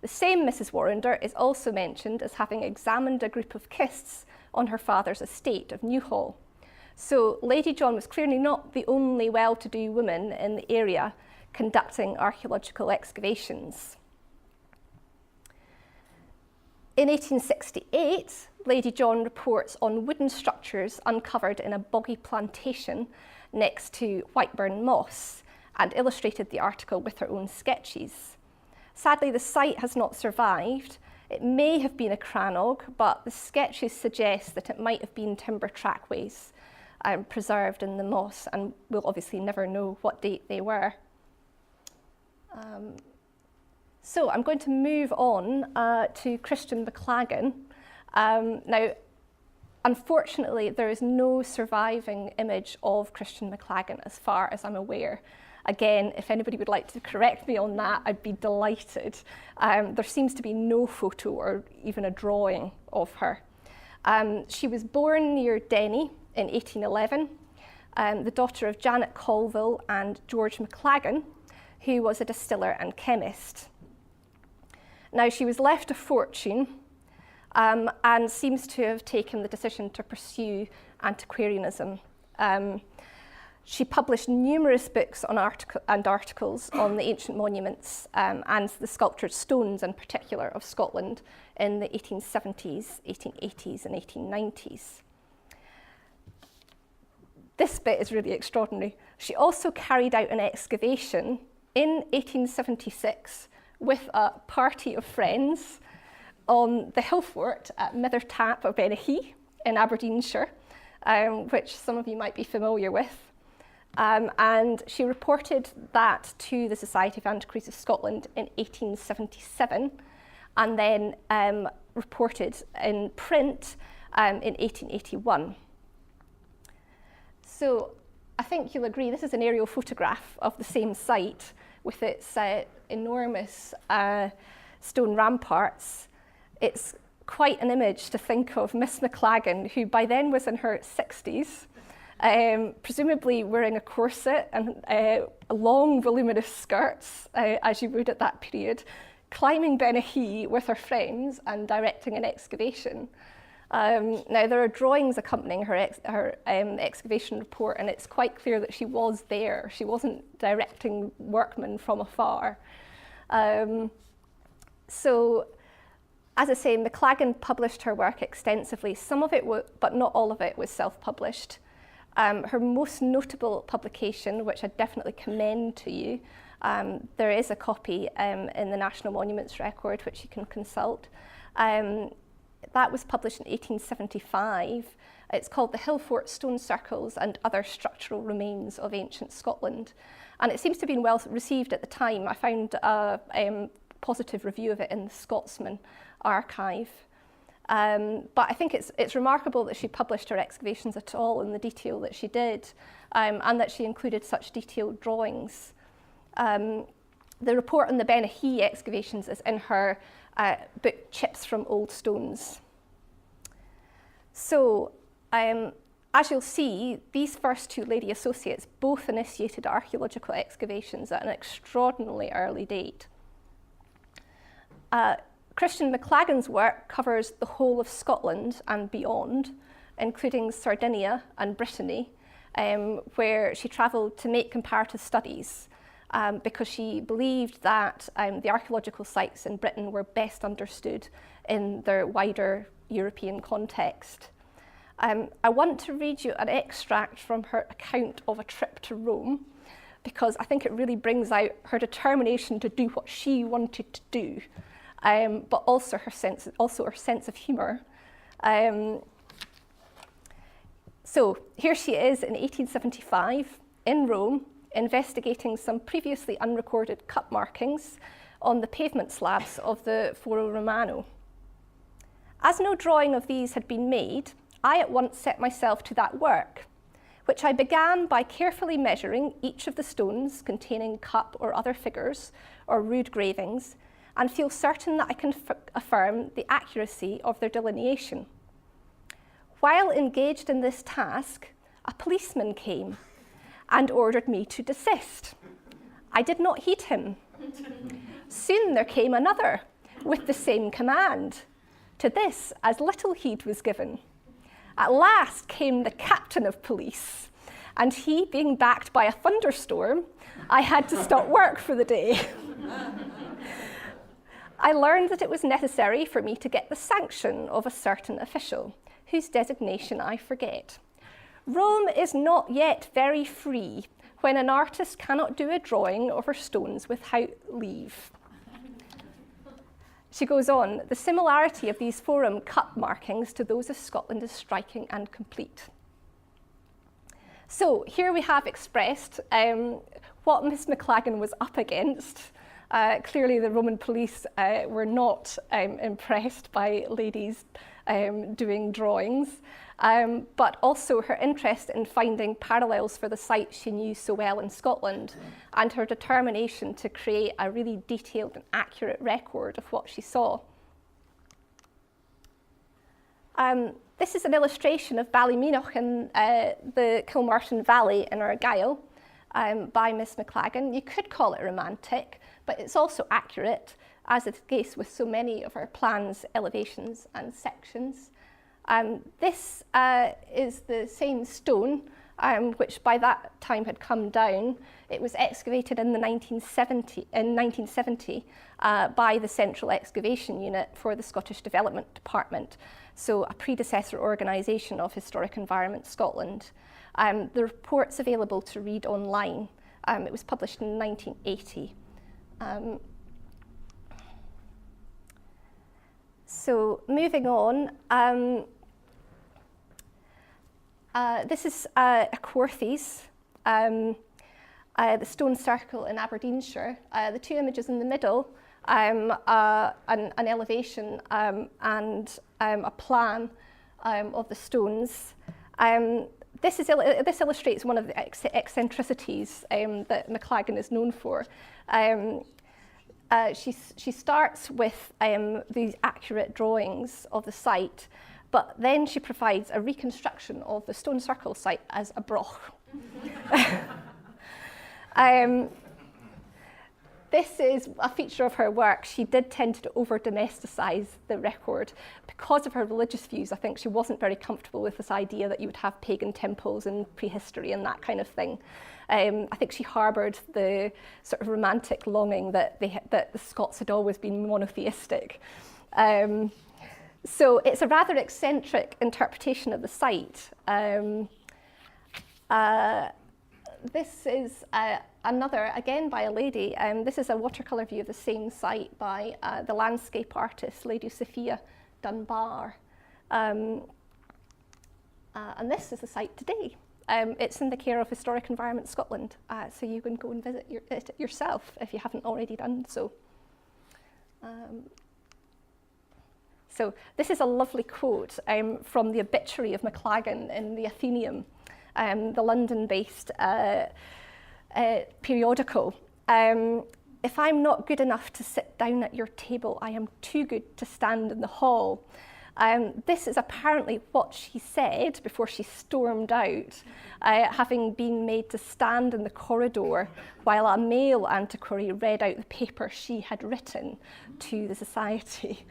The same Mrs. Warrender is also mentioned as having examined a group of kists on her father's estate of Newhall. So Lady John was clearly not the only well-to-do woman in the area conducting archaeological excavations. In 1868, Lady John reports on wooden structures uncovered in a boggy plantation next to Whiteburn Moss and illustrated the article with her own sketches. Sadly, the site has not survived. It may have been a crannog, but the sketches suggest that it might have been timber trackways. preserved in the moss, and we'll obviously never know what date they were. So I'm going to move on to Christian McLaggen. Now, unfortunately, there is no surviving image of Christian McLaggen as far as I'm aware. Again, if anybody would like to correct me on that, I'd be delighted. There seems to be no photo or even a drawing of her. She was born near Denny in 1811, the daughter of Janet Colville and George McLaggen, who was a distiller and chemist. Now, she was left a fortune and seems to have taken the decision to pursue antiquarianism. She published numerous books on articles on the ancient monuments and the sculptured stones in particular of Scotland in the 1870s, 1880s and 1890s. This bit is really extraordinary. She also carried out an excavation in 1876 with a party of friends on the hill fort at Mithertap of Benihee in Aberdeenshire, which some of you might be familiar with. And she reported that to the Society of Antiquaries of Scotland in 1877, and then reported in print in 1881. So I think you'll agree this is an aerial photograph of the same site with its enormous stone ramparts. It's quite an image to think of Miss McLaggen, who by then was in her 60s, presumably wearing a corset and long voluminous skirts, as you would at that period, climbing Benihee with her friends and directing an excavation. Now, there are drawings accompanying her excavation report, and it's quite clear that she was there. She wasn't directing workmen from afar. So, as I say, McLaggen published her work extensively. Some of it, but not all of it, was self-published. Her most notable publication, which I definitely commend to you, there is a copy in the National Monuments Record, which you can consult. That was published in 1875. It's called The Hillfort Stone Circles and Other Structural Remains of Ancient Scotland. And it seems to have been well received at the time. I found a positive review of it in the Scotsman archive. But I think it's remarkable that she published her excavations at all in the detail that she did, and that she included such detailed drawings. The report on the Benihee excavations is in her book Chips from Old Stones. So, as you'll see, these first two lady associates both initiated archaeological excavations at an extraordinarily early date. Christian McLaggen's work covers the whole of Scotland and beyond, including Sardinia and Brittany, where she travelled to make comparative studies because she believed that the archaeological sites in Britain were best understood in their wider European context. I want to read you an extract from her account of a trip to Rome, because I think it really brings out her determination to do what she wanted to do, but also her sense of humour. So here she is in 1875 in Rome, investigating some previously unrecorded cut markings on the pavement slabs of the Foro Romano. As no drawing of these had been made, I at once set myself to that work, which I began by carefully measuring each of the stones containing cup or other figures or rude gravings, and feel certain that I can affirm the accuracy of their delineation. While engaged in this task, a policeman came and ordered me to desist. I did not heed him. Soon there came another with the same command. To this, as little heed was given. At last came the captain of police, and he being backed by a thunderstorm, I had to stop work for the day. I learned that it was necessary for me to get the sanction of a certain official, whose designation I forget. Rome is not yet very free when an artist cannot do a drawing of her stones without leave. She goes on, the similarity of these forum cut markings to those of Scotland is striking and complete. So here we have expressed what Miss McLaggen was up against. Clearly the Roman police were not impressed by ladies doing drawings, but also her interest in finding parallels for the site she knew so well in Scotland, and her determination to create a really detailed and accurate record of what she saw. This is an illustration of Ballymena in the Kilmartin Valley in Argyll by Miss McLaggen. You could call it romantic, but it's also accurate, as is the case with so many of our plans, elevations and sections. This is the same stone, which by that time had come down. It was excavated in 1970 by the Central Excavation Unit for the Scottish Development Department, so a predecessor organisation of Historic Environment Scotland. The report's available to read online. It was published in 1980. So moving on, this is a Cockneys, the stone circle in Aberdeenshire. The two images in the middle, an elevation and a plan of the stones. This illustrates one of the eccentricities that McLaggen is known for. She starts with these accurate drawings of the site, but then she provides a reconstruction of the stone circle site as a brach. This is a feature of her work. She did tend to over-domesticize the record. Because of her religious views, I think she wasn't very comfortable with this idea that you would have pagan temples in prehistory and that kind of thing. I think she harboured the sort of romantic longing that the Scots had always been monotheistic. So it's a rather eccentric interpretation of the site. This is another, again by a lady. This is a watercolour view of the same site by the landscape artist, Lady Sofia Dunbar. And this is the site today. It's in the care of Historic Environment Scotland, so you can go and visit it yourself if you haven't already done so. So this is a lovely quote from the obituary of McLaggen in the Athenaeum, the London-based periodical. If I'm not good enough to sit down at your table, I am too good to stand in the hall. This is apparently what she said before she stormed out, having been made to stand in the corridor while a male antiquary read out the paper she had written to the society.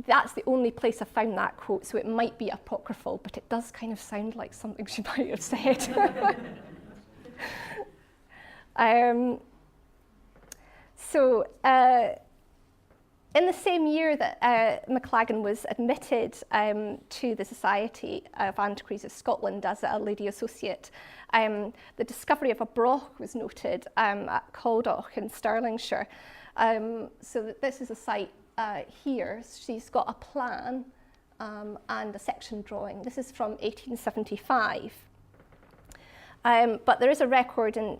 That's the only place I found that quote, so it might be apocryphal, but it does kind of sound like something she might have said. In the same year that McLaggen was admitted to the Society of Antiquaries of Scotland as a lady associate, the discovery of a brach was noted at Corden in Stirlingshire. So this is a site here. She's got a plan and a section drawing. This is from 1875. But there is a record in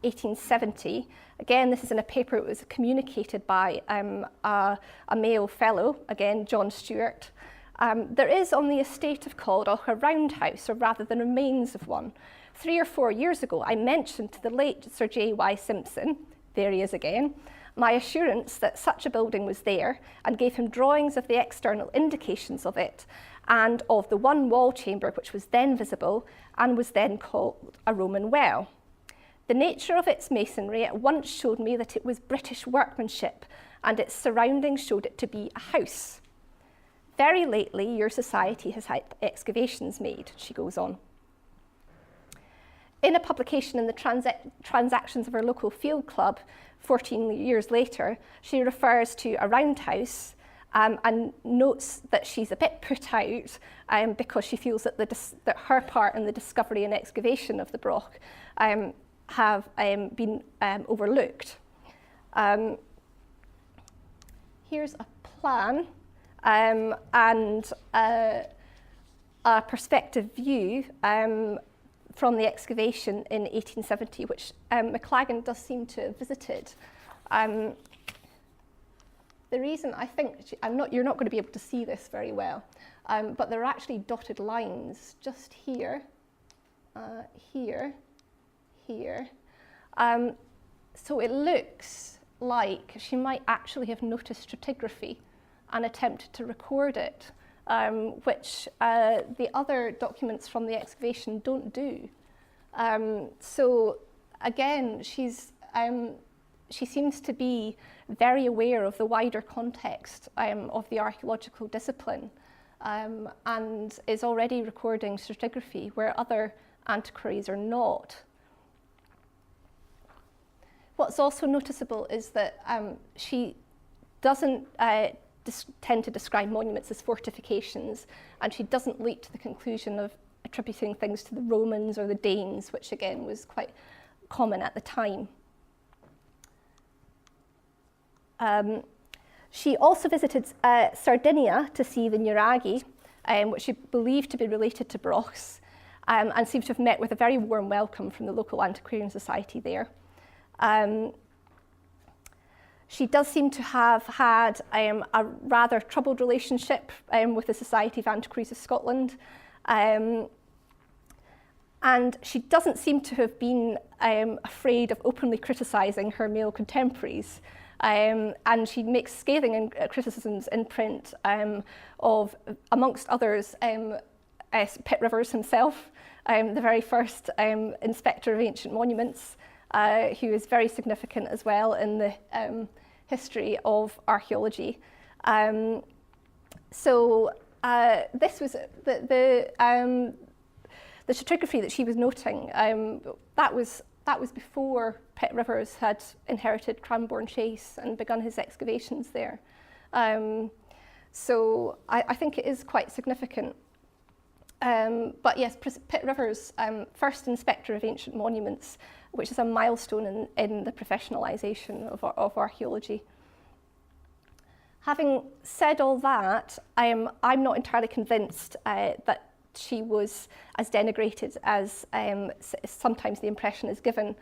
1870. Again, this is in a paper that was communicated by a male fellow, again, John Stewart. There is on the estate of Corden a roundhouse, or rather the remains of one. 3 or 4 years ago, I mentioned to the late Sir J.Y. Simpson, there he is again, my assurance that such a building was there, and gave him drawings of the external indications of it, and of the one wall chamber which was then visible, and was then called a Roman well. The nature of its masonry at once showed me that it was British workmanship, and its surroundings showed it to be a house. Very lately, your society has had excavations made, she goes on. In a publication in the Transactions of her local field club, 14 years later, she refers to a roundhouse and notes that she's a bit put out because she feels that, that her part in the discovery and excavation of the brach have been overlooked. Here's a plan and a perspective view from the excavation in 1870, which McLaggen does seem to have visited. The reason I think, you're not going to be able to see this very well, but there are actually dotted lines just here, here, here. So it looks like she might actually have noticed stratigraphy and attempted to record it, which the other documents from the excavation don't do. So again, she seems to be very aware of the wider context of the archaeological discipline, and is already recording stratigraphy where other antiquaries are not. What's also noticeable is that she doesn't tend to describe monuments as fortifications, and she doesn't leap to the conclusion of attributing things to the Romans or the Danes, which again was quite common at the time. She also visited Sardinia to see the Nuraghi, which she believed to be related to brachs, and seems to have met with a very warm welcome from the local antiquarian society there. She does seem to have had a rather troubled relationship with the Society of Antiquaries of Scotland, and she doesn't seem to have been afraid of openly criticising her male contemporaries. And she makes scathing criticisms in print of, amongst others, Pitt Rivers himself, the very first inspector of ancient monuments, who is very significant as well in the history of archaeology. So this was the stratigraphy that she was noting. That was before Pitt Rivers had inherited Cranbourne Chase and begun his excavations there. So I think it is quite significant. But yes, Pitt Rivers, first inspector of ancient monuments, which is a milestone in the professionalisation of archaeology. Having said all that, I'm not entirely convinced that she was as denigrated as sometimes the impression is given.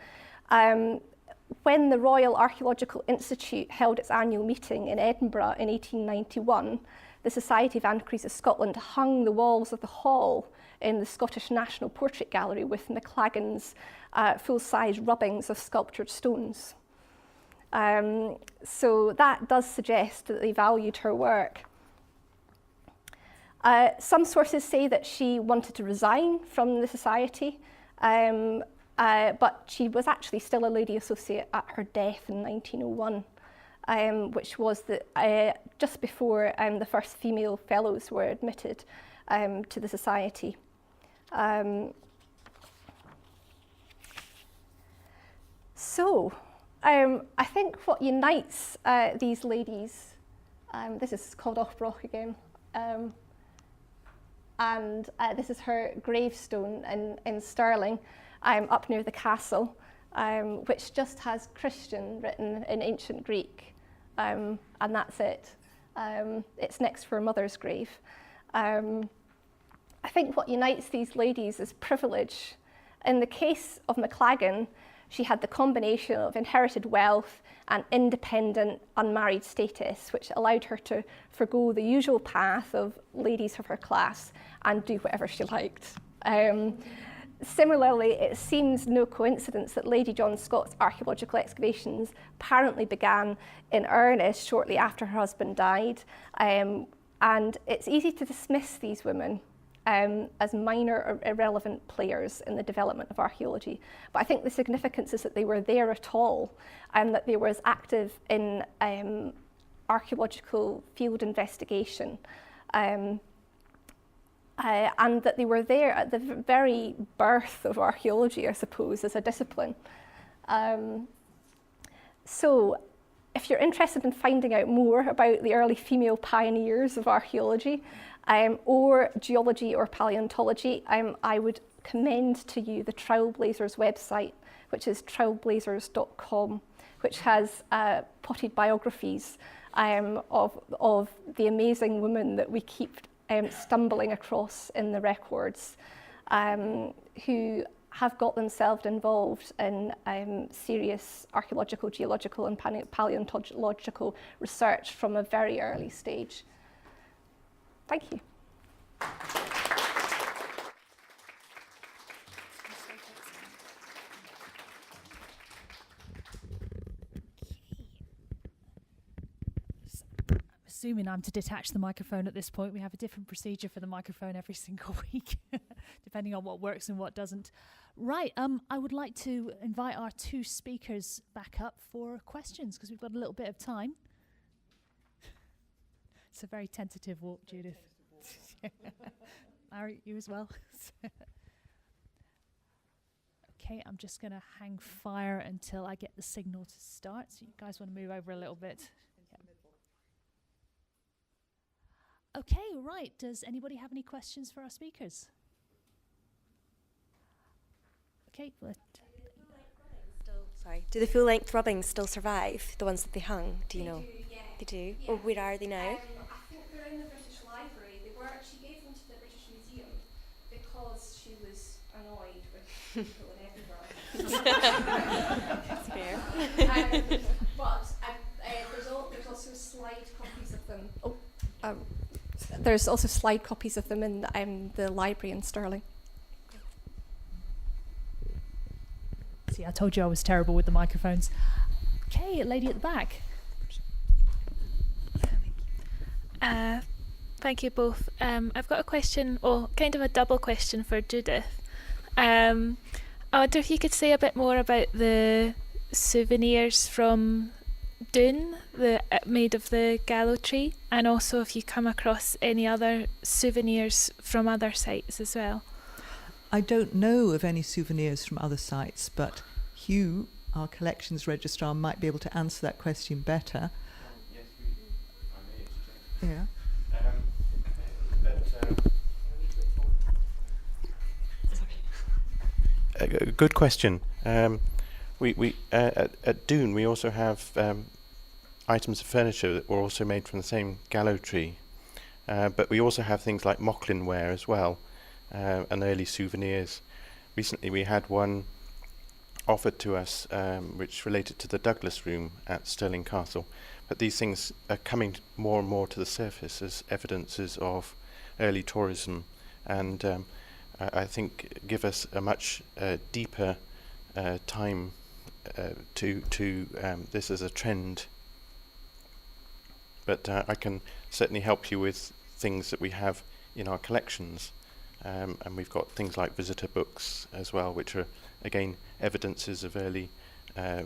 When the Royal Archaeological Institute held its annual meeting in Edinburgh in 1891, the Society of Antiquaries of Scotland hung the walls of the hall in the Scottish National Portrait Gallery with McLaggen's full-size rubbings of sculptured stones. So that does suggest that they valued her work. Some sources say that she wanted to resign from the society, but she was actually still a lady associate at her death in 1901, which was just before the first female fellows were admitted to the society. So I think what unites these ladies, this is called Brach again, and this is her gravestone in Stirling, up near the castle, which just has Christian written in ancient Greek, and that's it. It's next to her mother's grave. I think what unites these ladies is privilege. In the case of McLaggen, she had the combination of inherited wealth and independent unmarried status, which allowed her to forgo the usual path of ladies of her class and do whatever she liked. Similarly, it seems no coincidence that Lady John Scott's archaeological excavations apparently began in earnest shortly after her husband died, and it's easy to dismiss these women as minor or irrelevant players in the development of archaeology. But I think the significance is that they were there at all, and that they were as active in archaeological field investigation, and that they were there at the very birth of archaeology, I suppose, as a discipline. So if you're interested in finding out more about the early female pioneers of archaeology, or geology or paleontology, I would commend to you the Trailblazers website, which is trailblazers.com, which has potted biographies of the amazing women that we keep stumbling across in the records, who have got themselves involved in serious archaeological, geological and paleontological research from a very early stage. Thank you. Assuming I'm to detach the microphone at this point, we have a different procedure for the microphone every single week, depending on what works and what doesn't. Right, I would like to invite our two speakers back up for questions, because we've got a little bit of time. It's a very tentative walk, Judith. Larry, you as well. Okay, I'm just going to hang fire until I get the signal to start. So you guys want to move over a little bit? Okay, right. Does anybody have any questions for our speakers? Okay, do the full-length rubbings still survive? The ones that they hung? Do you know? Do, yeah. They do. Yeah. Or where are they now? I think they're in the British Library. She gave them to the British Museum because she was annoyed with people in Edinburgh. That's fair. But there's also slide copies of them. There's also slide copies of them in the library in Stirling. See, I told you I was terrible with the microphones. Okay, lady at the back. Thank you both. I've got a question, or kind of a double question for Judith. I wonder if you could say a bit more about the souvenirs from Doon, made of the gallow tree, and also if you come across any other souvenirs from other sites as well. I don't know of any souvenirs from other sites, but Hugh, our collections registrar, might be able to answer that question better. Yes, I may interject. Yeah. Good question. We at Doon we also have items of furniture that were also made from the same gallow tree, but we also have things like McLaggen ware as well, and early souvenirs. Recently we had one offered to us which related to the Douglas room at Stirling Castle, but these things are coming more and more to the surface as evidences of early tourism, and I think give us a much deeper time to this as a trend. But I can certainly help you with things that we have in our collections, and we've got things like visitor books as well, which are again evidences of early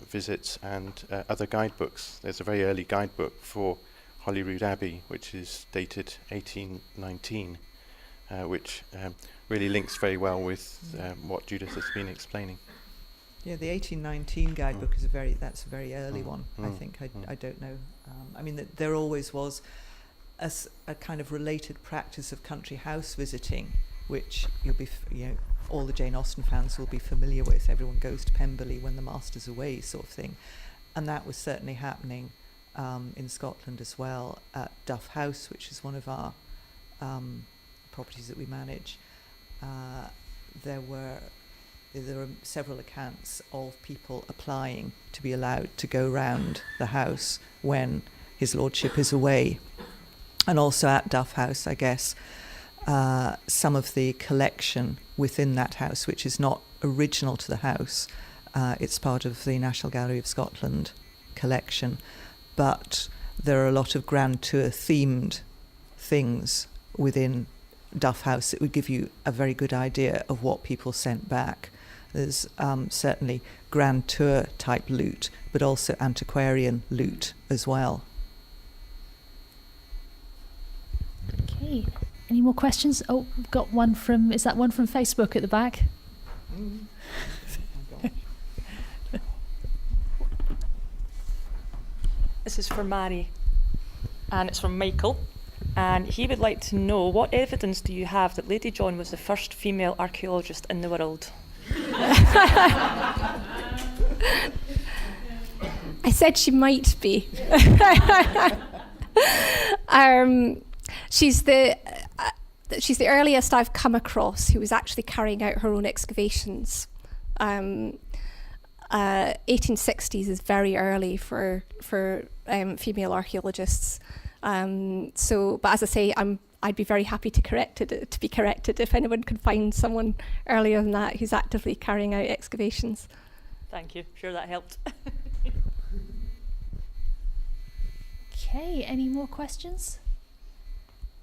visits, and other guidebooks. There's a very early guidebook for Holyrood Abbey, which is dated 1819, which really links very well with what Judith has been explaining. Yeah, the 1819 guidebook is a very early one. I think I don't know. I mean, there always was a kind of related practice of country house visiting, which you'll be, all the Jane Austen fans will be familiar with. Everyone goes to Pemberley when the master's away, sort of thing, and that was certainly happening in Scotland as well at Duff House, which is one of our properties that we manage. There were several accounts of people applying to be allowed to go round the house when his lordship is away. And also at Duff House, I guess, some of the collection within that house, which is not original to the house, it's part of the National Gallery of Scotland collection, but there are a lot of Grand Tour themed things within Duff House that would give you a very good idea of what people sent back. There's certainly Grand Tour type loot, but also antiquarian loot as well. Okay, any more questions? Oh, we've got one is that one from Facebook at the back? This is for Mary, and it's from Michael, and he would like to know, what evidence do you have that Lady John was the first female archaeologist in the world? I said she might be. She's the earliest I've come across who was actually carrying out her own excavations. 1860s is very early for female archaeologists. But as I say, I'd be very happy to be corrected if anyone could find someone earlier than that who's actively carrying out excavations. Thank you. Sure that helped. Okay, any more questions?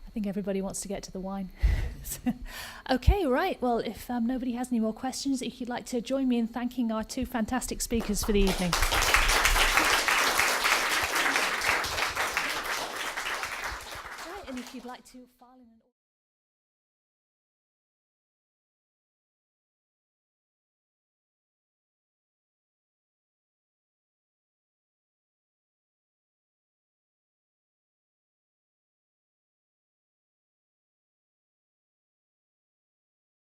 I think everybody wants to get to the wine. Okay, right. Well, if nobody has any more questions, if you'd like to join me in thanking our two fantastic speakers for the evening. Right, and if you'd like to